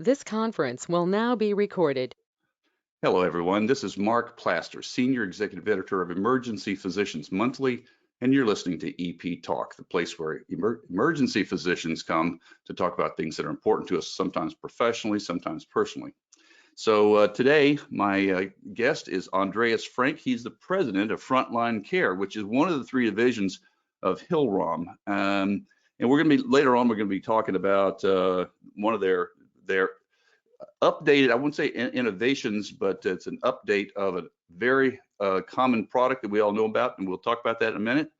This conference will now be recorded. Hello, everyone. This is Mark Plaster, Senior Executive Editor of Emergency Physicians Monthly, and you're listening to EP Talk, the place where emergency physicians come to talk about things that are important to us, sometimes professionally, sometimes personally. So today, my guest is Andreas Frank. He's the president of Frontline Care, which is one of the three divisions of Hillrom. And we're going to be later on. We're going to be talking about one of their updated, I wouldn't say innovations, but it's an update of a very common product that we all know about, and we'll talk about that in a minute.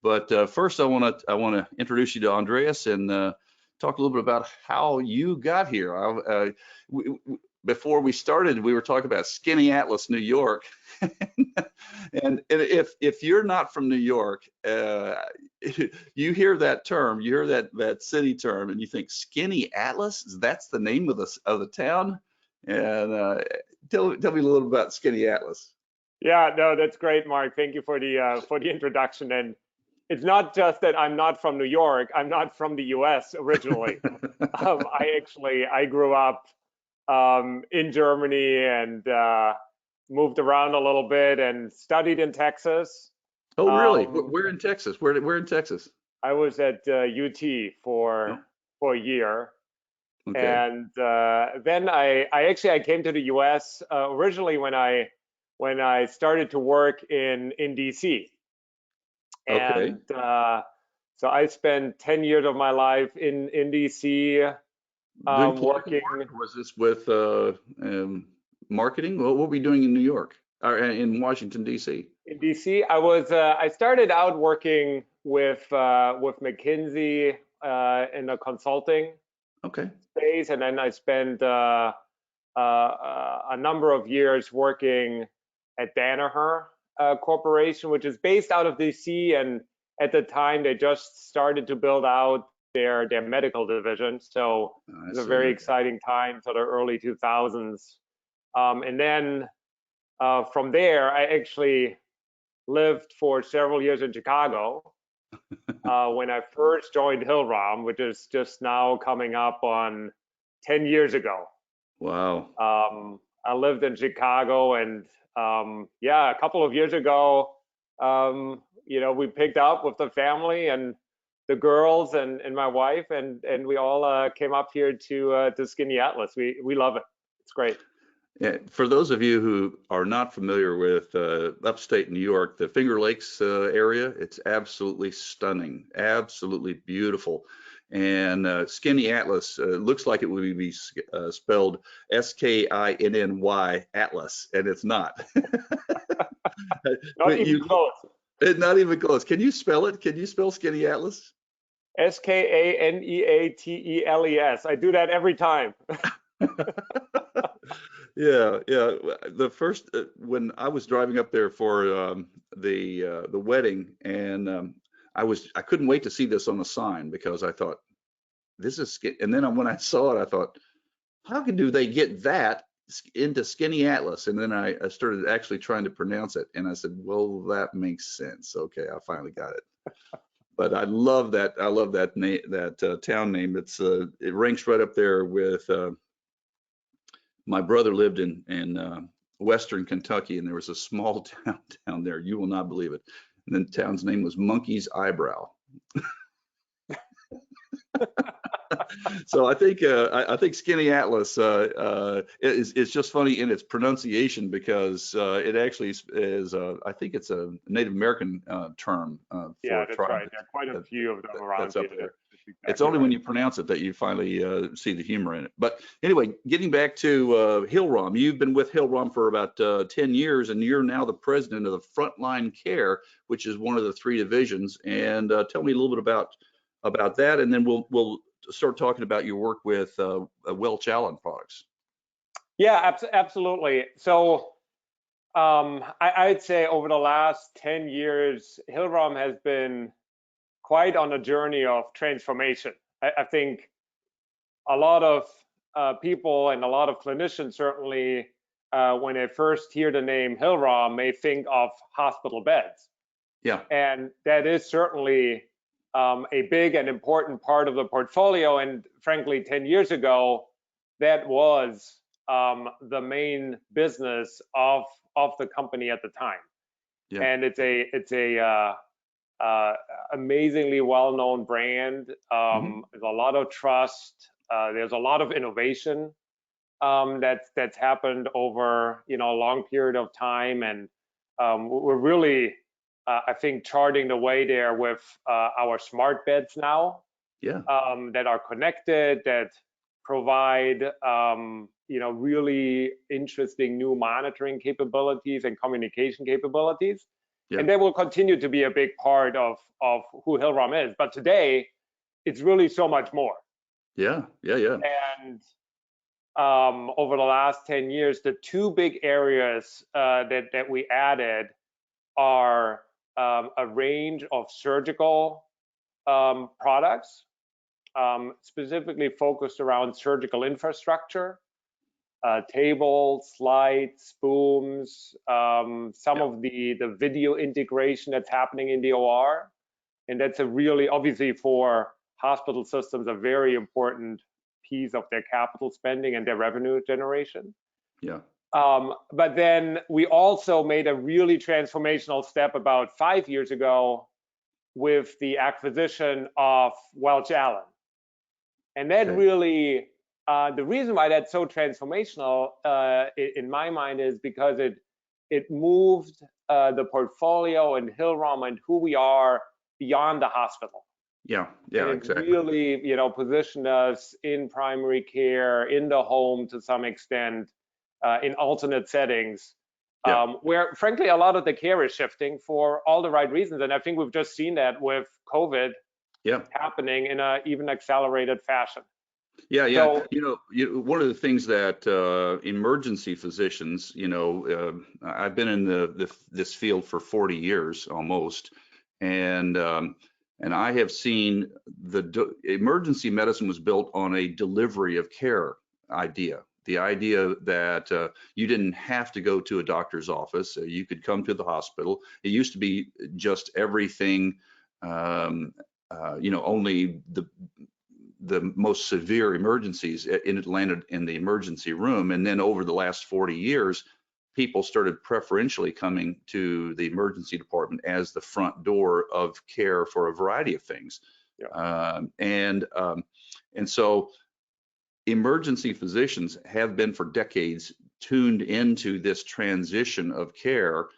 But first, I want to introduce you to Andreas and talk a little bit about how you got here. Before we started, we were talking about Skinny Atlas, New York, and if you're not from New York, you hear that term, you hear that city term, and you think Skinny Atlas, that's the name of the town. And tell me a little about Skinny Atlas. Yeah, no, that's great, Mark. Thank you for the introduction. And it's not just that I'm not from New York. I'm not from the U.S. originally. I grew up in Germany and moved around a little bit and studied in Texas. Oh, really? We're in Texas. We're in Texas. I was at UT for a year. Okay. And then I came to the U.S. Originally when I started to work in DC. And okay. So I spent 10 years of my life in DC working. Was this with marketing? What were you doing in New York or in Washington, D.C.? In DC, I started out working with McKinsey in a consulting space, and then I spent a number of years working at Danaher Corporation, which is based out of DC, and at the time they just started to build out their medical division. So it was a very exciting time, sort of early 2000s. And then from there, I actually lived for several years in Chicago when I first joined Hillrom, which is just now coming up on 10 years ago. Wow. I lived in Chicago, and a couple of years ago, we picked up with the family and the girls and my wife, and we all came up here to Skinny Atlas. We love it. It's great. Yeah, for those of you who are not familiar with upstate New York, the Finger Lakes area, it's absolutely stunning, absolutely beautiful. And Skinny Atlas looks like it would be spelled SKINNY Atlas, and it's not. Not even close. Not even close. Can you spell it? Can you spell Skinny Atlas? SKANEATELES. I do that every time. Yeah. The first when I was driving up there for the wedding, and I couldn't wait to see this on the sign because I thought this is skin. And then when I saw it, I thought, how do they get that into Skinny Atlas? And then I started actually trying to pronounce it, and I said, well, that makes sense. Okay, I finally got it. But I love that. I love that name, that town name. It ranks right up there with. My brother lived in Western Kentucky, and there was a small town down there. You will not believe it. And the town's name was Monkey's Eyebrow. So I think Skinny Atlas is just funny in its pronunciation because it actually is I think it's a Native American term. Yeah, that's right. There are quite a few of them around here. Exactly it's only when you pronounce it that you finally see the humor in it. But anyway, getting back to Hillrom, you've been with Hillrom for about 10 years, and you're now the president of the Frontline Care, which is one of the three divisions. And tell me a little bit about that, and then we'll start talking about your work with Welch Allen products. Yeah, absolutely. So I'd say over the last 10 years, Hillrom has been quite on a journey of transformation. I think a lot of people and a lot of clinicians certainly, when they first hear the name Hillrom, may think of hospital beds. Yeah. And that is certainly a big and important part of the portfolio. And frankly, 10 years ago, that was the main business of the company at the time. Yeah. And it's a amazingly well-known brand. There's a lot of trust. There's a lot of innovation that's happened over a long period of time, and we're really I think charting the way there with our smart beds now. Yeah. That are connected, that provide really interesting new monitoring capabilities and communication capabilities. Yeah. And that will continue to be a big part of who Hillrom is. But today, it's really so much more. Yeah. And over the last 10 years, the two big areas that we added are a range of surgical products, specifically focused around surgical infrastructure, tables, lights, booms, some of the video integration that's happening in the OR. And that's a really, obviously for hospital systems, a very important piece of their capital spending and their revenue generation. Yeah. But then we also made a really transformational step about 5 years ago with the acquisition of Welch Allen. And that really, the reason why that's so transformational in my mind is because it moved the portfolio and Hillrom and who we are beyond the hospital. Yeah, exactly. It really, positioned us in primary care, in the home to some extent, in alternate settings, where frankly a lot of the care is shifting for all the right reasons. And I think we've just seen that with COVID happening in a even accelerated fashion. Yeah. So, one of the things that emergency physicians, I've been in this field for 40 years almost, and I have seen emergency medicine was built on a delivery of care idea. The idea that you didn't have to go to a doctor's office, you could come to the hospital. It used to be just everything, only the most severe emergencies it landed in the emergency room. And then over the last 40 years, people started preferentially coming to the emergency department as the front door of care for a variety of things. Yeah. And so emergency physicians have been for decades tuned into this transition of care,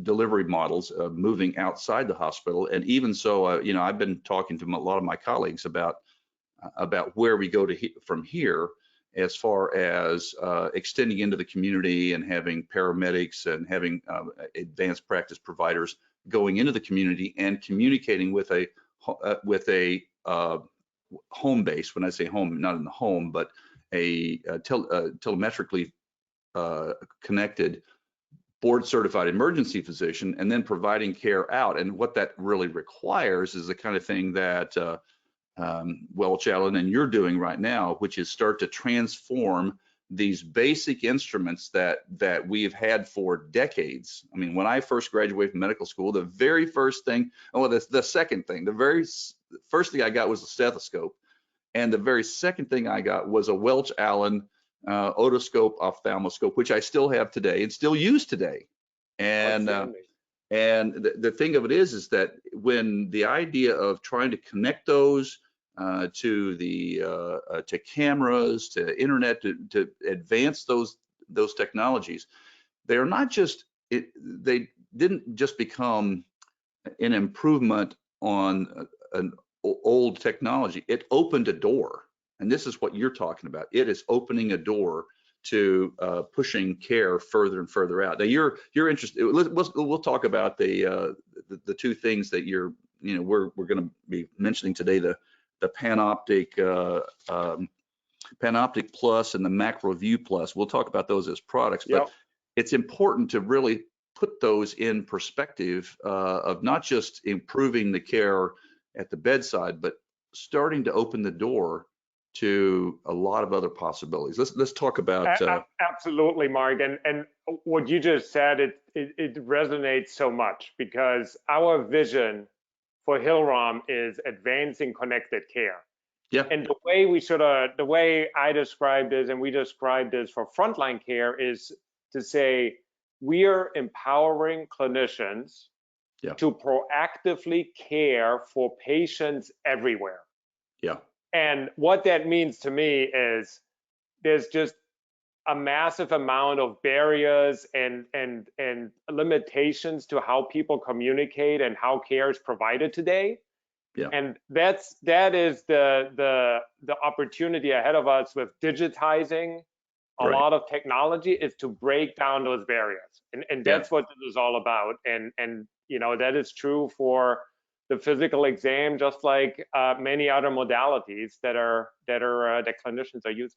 delivery models moving outside the hospital. And even so, I've been talking to a lot of my colleagues about where we go from here, as far as extending into the community and having paramedics and having advanced practice providers going into the community and communicating with a home base. When I say home, not in the home, but a telemetrically connected board certified emergency physician, and then providing care out. And what that really requires is the kind of thing that Welch Allen and you're doing right now, which is start to transform these basic instruments that we've had for decades. I mean, when I first graduated from medical school, the very first thing, the second thing, the very first thing I got was a stethoscope, and the very second thing I got was a Welch Allen otoscope, ophthalmoscope, which I still have today and still use today. And the thing of it is that when the idea of trying to connect those to cameras, to internet, to advance those technologies, they are not just they didn't just become an improvement on an old technology. It opened a door, and this is what you're talking about. It is opening a door to pushing care further and further out. Now you're interested. We'll talk about the two things that we're going to be mentioning today: the Panoptic Plus and the Macro View Plus. We'll talk about those as products, but it's important to really put those in perspective of not just improving the care at the bedside, but starting to open the door to a lot of other possibilities. Let's talk about absolutely, Mark, and what you just said, it resonates so much, because our vision for Hillrom is advancing connected care. Yeah. And the way I described this, and we described this for Frontline Care, is to say we are empowering clinicians to proactively care for patients everywhere. Yeah. And what that means to me is there's just a massive amount of barriers and limitations to how people communicate and how care is provided today. Yeah. And that is the opportunity ahead of us with digitizing a lot of technology, is to break down those barriers. And that's what this is all about. And you know, that is true for the physical exam, just like many other modalities that clinicians are using.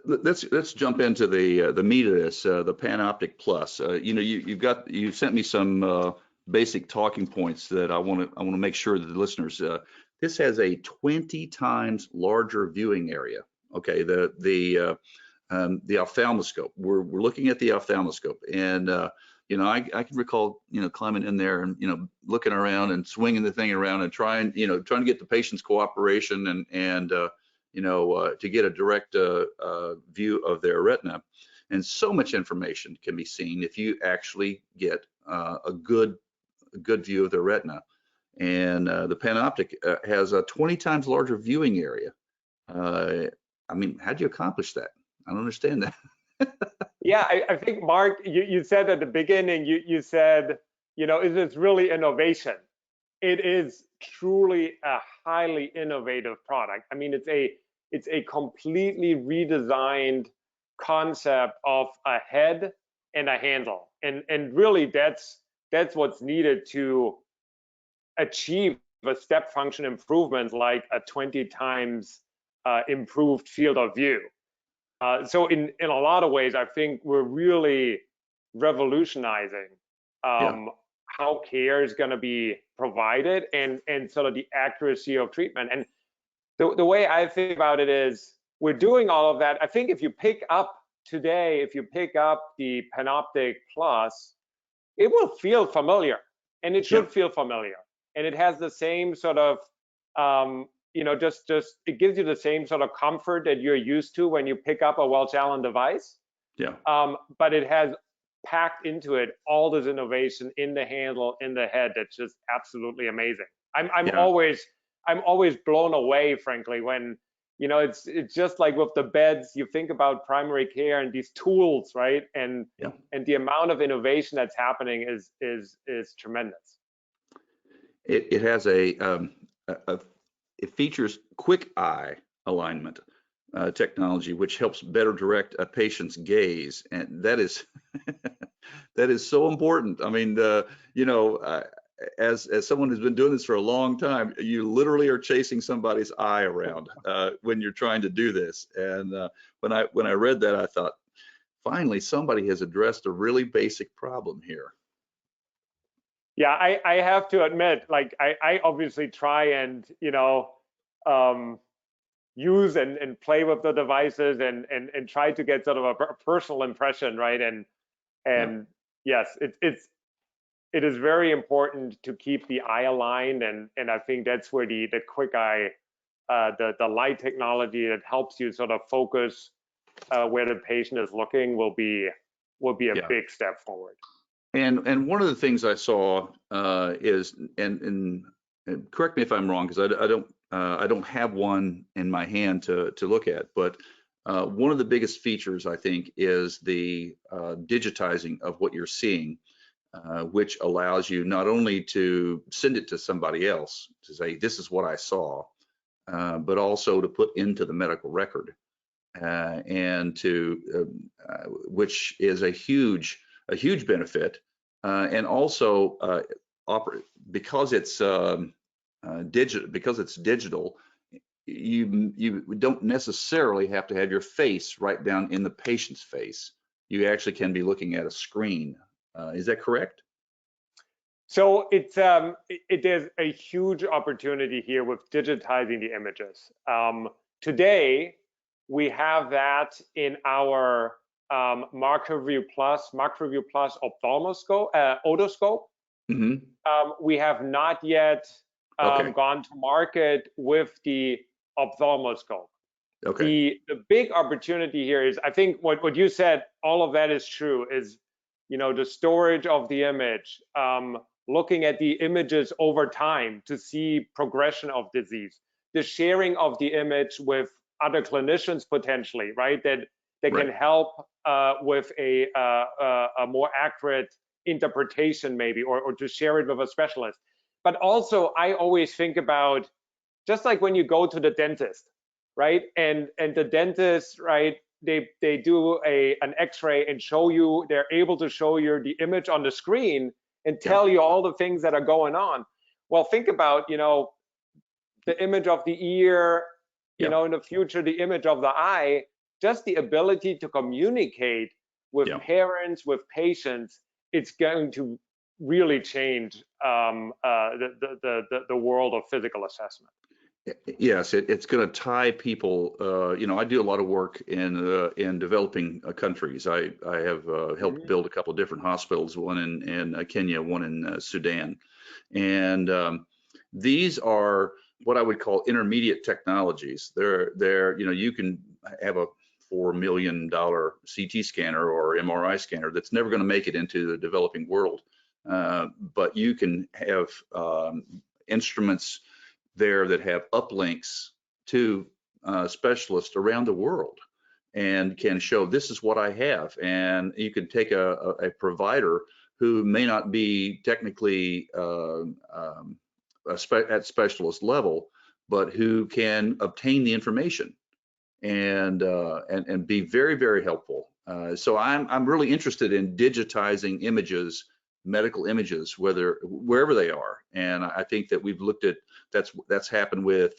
Let's jump into the meat of this, the Panoptic Plus. You know, you sent me some basic talking points that I want to make sure that the listeners. This has a 20 times larger viewing area. Okay, the ophthalmoscope. We're looking at the ophthalmoscope, and you know, I can recall, you know, climbing in there and, you know, looking around and swinging the thing around and trying to get the patient's cooperation and you know, to get a direct view of their retina. And so much information can be seen if you actually get a good view of their retina. And the Panoptic has a 20 times larger viewing area. I mean, how do you accomplish that? I don't understand that. Yeah, I think, Mark, you said at the beginning, you said, you know, is this really innovation? It is truly a highly innovative product. I mean, it's a completely redesigned concept of a head and a handle. And really that's what's needed to achieve a step function improvement, like a 20 times improved field of view. So in a lot of ways, I think we're really revolutionizing how care is going to be provided and sort of the accuracy of treatment. And the way I think about it is we're doing all of that. I think if you pick up the Panoptic Plus, it will feel familiar, and it should feel familiar. And it has the same sort of you know, just it gives you the same sort of comfort that you're used to when you pick up a Welch Allen device. Yeah. But it has packed into it all this innovation in the handle, in the head, that's just absolutely amazing. I'm always blown away, frankly, when, you know, it's just like with the beds, you think about primary care and these tools, right? And the amount of innovation that's happening is tremendous. It has it features quick eye alignment technology, which helps better direct a patient's gaze, and that is that is so important. I mean, you know, as someone who's been doing this for a long time, you literally are chasing somebody's eye around when you're trying to do this. And when I read that, I thought, finally, somebody has addressed a really basic problem here. Yeah, I have to admit, like, I obviously try and, you know, use and play with the devices and try to get sort of a personal impression, right? And yes, it is very important to keep the eye aligned, and I think that's where the quick eye, the light technology that helps you sort of focus where the patient is looking will be a big step forward. And one of the things I saw is, and correct me if I'm wrong, because I don't have one in my hand to look at, but one of the biggest features, I think, is the digitizing of what you're seeing, which allows you not only to send it to somebody else to say, this is what I saw, but also to put into the medical record, and which is a huge benefit, and also because it's digital, you don't necessarily have to have your face right down in the patient's face. You actually can be looking at a screen. Is that correct? So it is a huge opportunity here with digitizing the images. Today, we have that in our MarkerView Plus ophthalmoscope, otoscope. Mm-hmm. We have not yet gone to market with the ophthalmoscope. Okay. The big opportunity here is, I think what you said, all of that is true, is, the storage of the image, looking at the images over time to see progression of disease, the sharing of the image with other clinicians potentially, right? That can help with a more accurate interpretation maybe, or to share it with a specialist. But also, I always think about, just like when you go to the dentist, right? And the dentist, right? They do an X-ray and they're able to show you the image on the screen and tell you all the things that are going on. Well, think about, the image of the ear, in the future, the image of the eye, just the ability to communicate with parents, with patients, it's going to really change the world of physical assessment. Yes, it's going to tie people. I do a lot of work in developing countries. I have helped build a couple of different hospitals, one in Kenya, one in Sudan, and these are what I would call intermediate technologies. They're you can have a $4 million CT scanner or MRI scanner that's never going to make it into the developing world, but you can have instruments there that have uplinks to specialists around the world and can show this is what I have. And you can take a provider who may not be technically at specialist level, but who can obtain the information and be very, very helpful. So I'm really interested in digitizing images, medical images, wherever they are. And I think that we've looked at that's happened with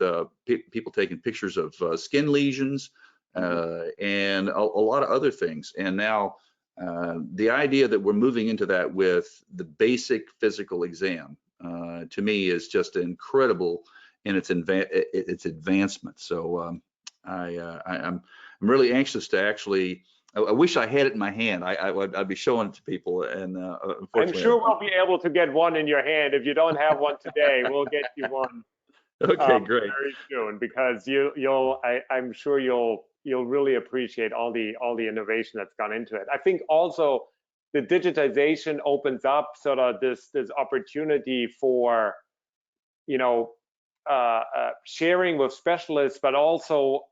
people taking pictures of skin lesions and a lot of other things. And now the idea that we're moving into that with the basic physical exam, to me, is just incredible in its advancement. So I'm really anxious to actually. I wish I had it in my hand. I'd be showing it to people, and I'm sure we'll be able to get one in your hand. If you don't have one today, we'll get you one. Okay, great. Very soon, because I'm sure you'll really appreciate all the innovation that's gone into it. I think also the digitization opens up sort of this opportunity for sharing with specialists, but also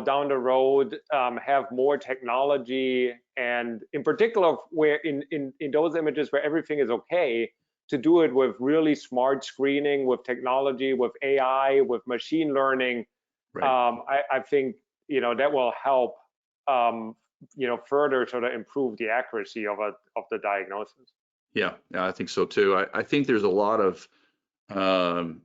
down the road have more technology, and in particular where in those images where everything is okay, to do it with really smart screening, with technology, with AI, with machine learning. I think that will help further sort of improve the accuracy of the diagnosis. Yeah, I think so too. I think there's a lot of time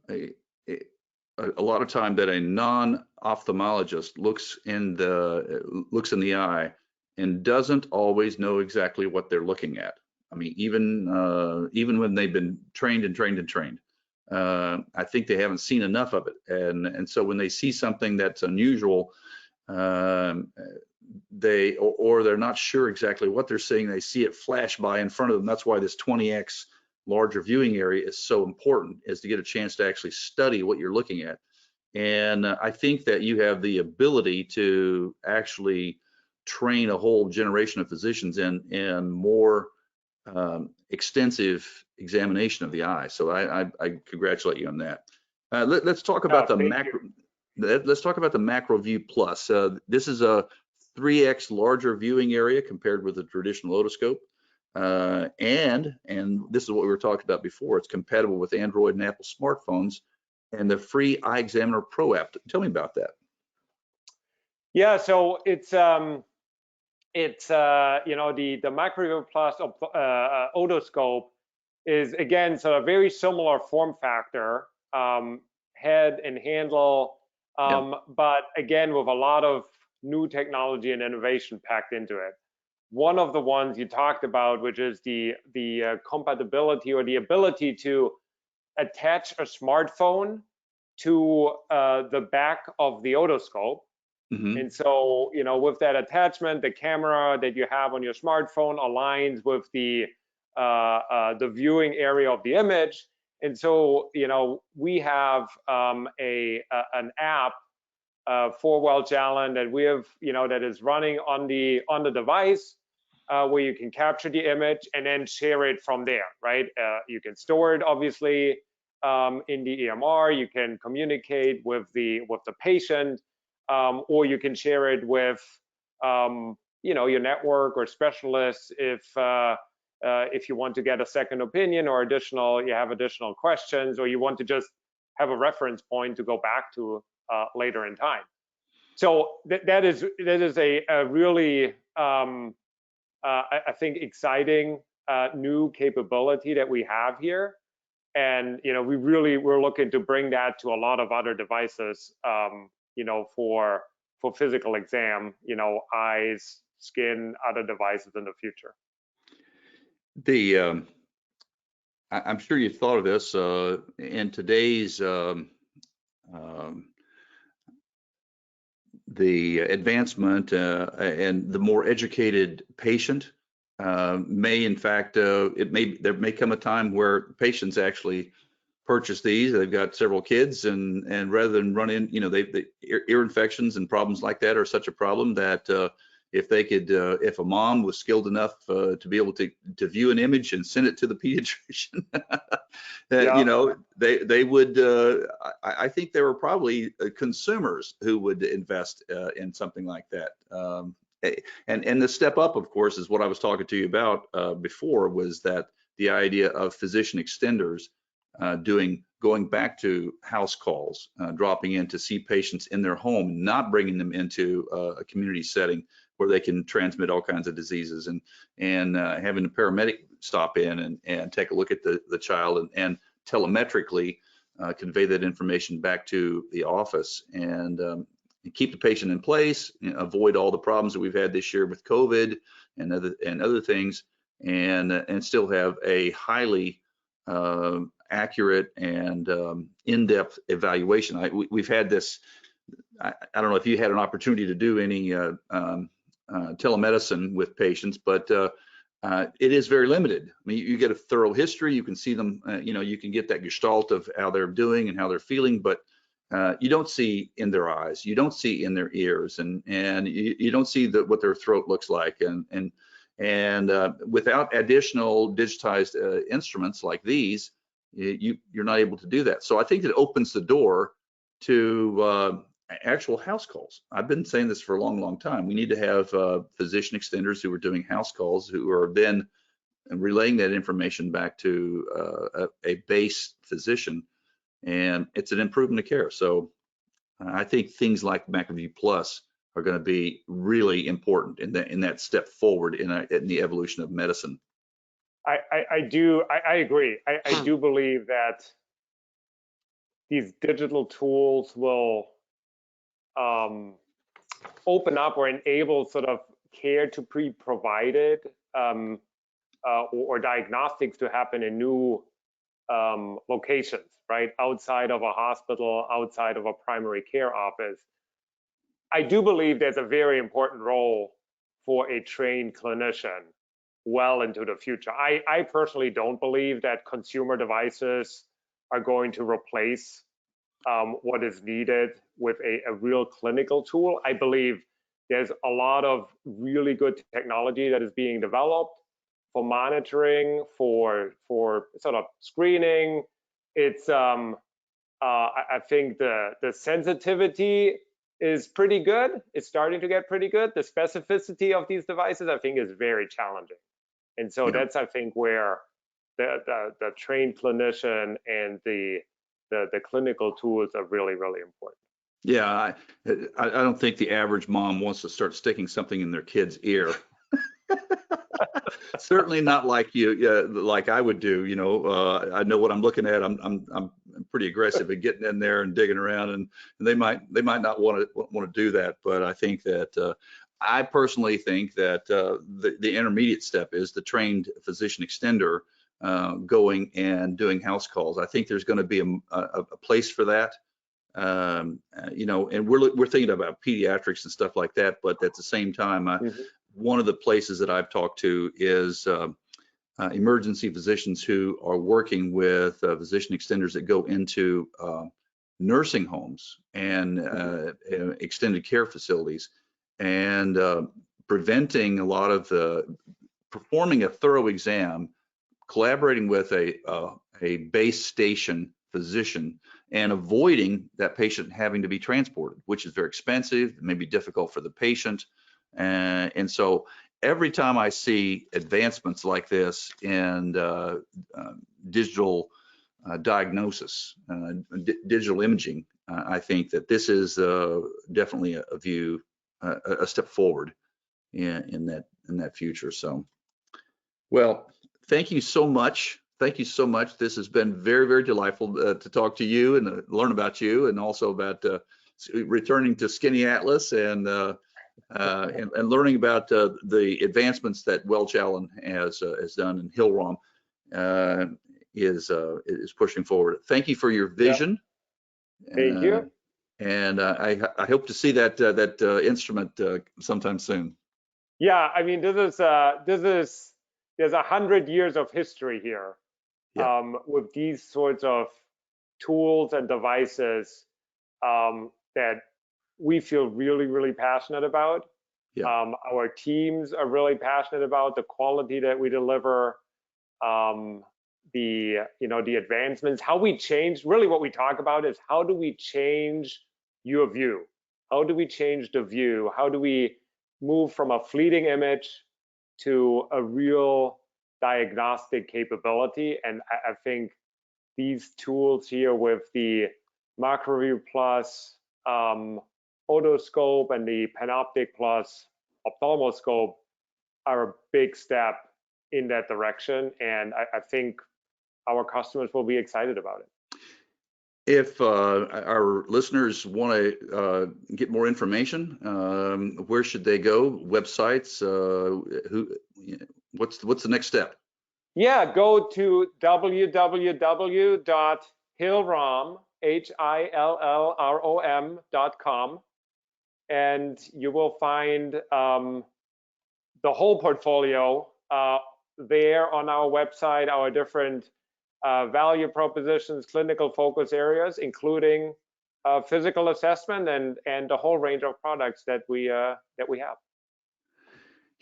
that a non-ophthalmologist looks in the eye and doesn't always know exactly what they're looking at. I mean, even when they've been trained, I think they haven't seen enough of it. And so when they see something that's unusual, they're not sure exactly what they're seeing. They see it flash by in front of them. That's why this 20x larger viewing area is so important, is to get a chance to actually study what you're looking at. And I think that you have the ability to actually train a whole generation of physicians in more extensive examination of the eye. So I congratulate you on that. Let's talk about the macro. Let's talk about the Macro View Plus. This is a 3x larger viewing area compared with the traditional otoscope. And this is what we were talking about before. It's compatible with Android and Apple smartphones and the free Eye Examiner Pro app. Tell me about that. Yeah, so it's the Macro View Plus otoscope is, again, sort of very similar form factor, head and handle, but again with a lot of new technology and innovation packed into it. One of the ones you talked about, which is the compatibility or the ability to attach a smartphone to the back of the otoscope. And so, with that attachment, the camera that you have on your smartphone aligns with the viewing area of the image. And so, we have an app for Welch Allen that we have, that is running on the device, where you can capture the image and then share it from there, right? You can store it obviously in the EMR. You can communicate with the patient, or you can share it with your network or specialists if you want to get a second opinion or you have additional questions, or you want to just have a reference point to go back to later in time. So that is a really I think exciting new capability that we have here, and we're looking to bring that to a lot of other devices, for physical exam, eyes, skin, other devices in the future. I'm sure you've thought of this in today's the advancement and the more educated patient may, in fact, there may come a time where patients actually purchase these. They've got several kids, and rather than run in, the ear infections and problems like that are such a problem that if they could, if a mom was skilled enough to be able to view an image and send it to the pediatrician, they would. I think there were probably consumers who would invest in something like that. And the step up, of course, is what I was talking to you about before, was that the idea of physician extenders going back to house calls, dropping in to see patients in their home, not bringing them into a community setting where they can transmit all kinds of diseases, and having a paramedic stop in and take a look at the child and telemetrically convey that information back to the office and keep the patient in place, avoid all the problems that we've had this year with COVID and other things, and still have a highly accurate and in-depth evaluation. We've had this. I don't know if you had an opportunity to do any telemedicine with patients, but it is very limited. I mean, you get a thorough history, you can see them, you can get that gestalt of how they're doing and how they're feeling, but you don't see in their eyes, you don't see in their ears, and you don't see what their throat looks like, and without additional digitized instruments like these, you're not able to do that. So I think it opens the door to actual house calls. I've been saying this for a long, long time. We need to have physician extenders who are doing house calls, who are then relaying that information back to a base physician, and it's an improvement of care. So I think things like McAfee Plus are going to be really important in that step forward in the evolution of medicine. I agree. I do believe that these digital tools will open up or enable sort of care to be provided, or diagnostics to happen in new locations, right? Outside of a hospital, outside of a primary care office. I do believe there's a very important role for a trained clinician well into the future. I personally don't believe that consumer devices are going to replace what is needed with a real clinical tool. I believe there's a lot of really good technology that is being developed for monitoring, for sort of screening. It's I think the sensitivity is pretty good. It's starting to get pretty good. The specificity of these devices, I think, is very challenging. And so that's, I think, where the trained clinician and the clinical tools are really, really important. Yeah, I don't think the average mom wants to start sticking something in their kid's ear. Certainly not like like I would do. I know what I'm looking at. I'm pretty aggressive at getting in there and digging around, and they might not want to do that. But I think that I personally think that the intermediate step is the trained physician extender going and doing house calls. I think there's going to be a place for that. And we're thinking about pediatrics and stuff like that, but at the same time, one of the places that I've talked to is emergency physicians who are working with physician extenders that go into nursing homes and extended care facilities, and preventing a lot of performing a thorough exam, collaborating with a base station physician, and avoiding that patient having to be transported, which is very expensive, may be difficult for the patient. And so every time I see advancements like this in digital diagnosis, digital imaging, I think that this is definitely a step forward in that future. So, well, thank you so much. Thank you so much. This has been very, very delightful to talk to you and learn about you, and also about returning to Skinny Atlas and learning about the advancements that Welch Allen has done, and Hillrom is pushing forward. Thank you for your vision. Thank you. And I hope to see that instrument sometime soon. Yeah, I mean, there's 100 years of history here. Yeah. With these sorts of tools and devices that we feel really, really passionate about. Yeah. Our teams are really passionate about the quality that we deliver, the advancements, how we change. Really, what we talk about is how do we change your view? How do we change the view? How do we move from a fleeting image to a real diagnostic capability? And I think these tools here with the MacroView Plus otoscope and the Panoptic Plus ophthalmoscope are a big step in that direction, and I think our customers will be excited about it. If our listeners want to get more information, where should they go? Websites? What's the next step? Yeah, go to www.hillrom, HILLROM.com, and you will find the whole portfolio there on our website, our different value propositions, clinical focus areas, including physical assessment and the whole range of products that we have.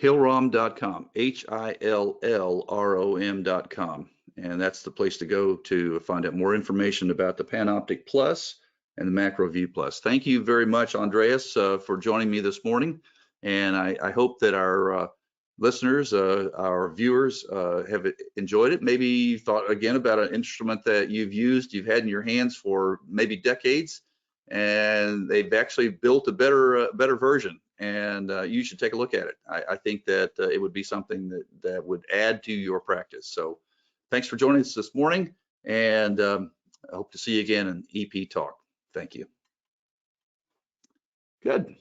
Hillrom.com, HILLROM.com, and that's the place to go to find out more information about the Panoptic Plus and the MacroView Plus. Thank you very much, Andreas, for joining me this morning, and I hope that our listeners, our viewers, have enjoyed it. Maybe you thought again about an instrument that you've had in your hands for maybe decades, and they've actually built a better version, and you should take a look at it. I think that it would be something that would add to your practice. So thanks for joining us this morning, and I hope to see you again in EP Talk. Thank you. Good.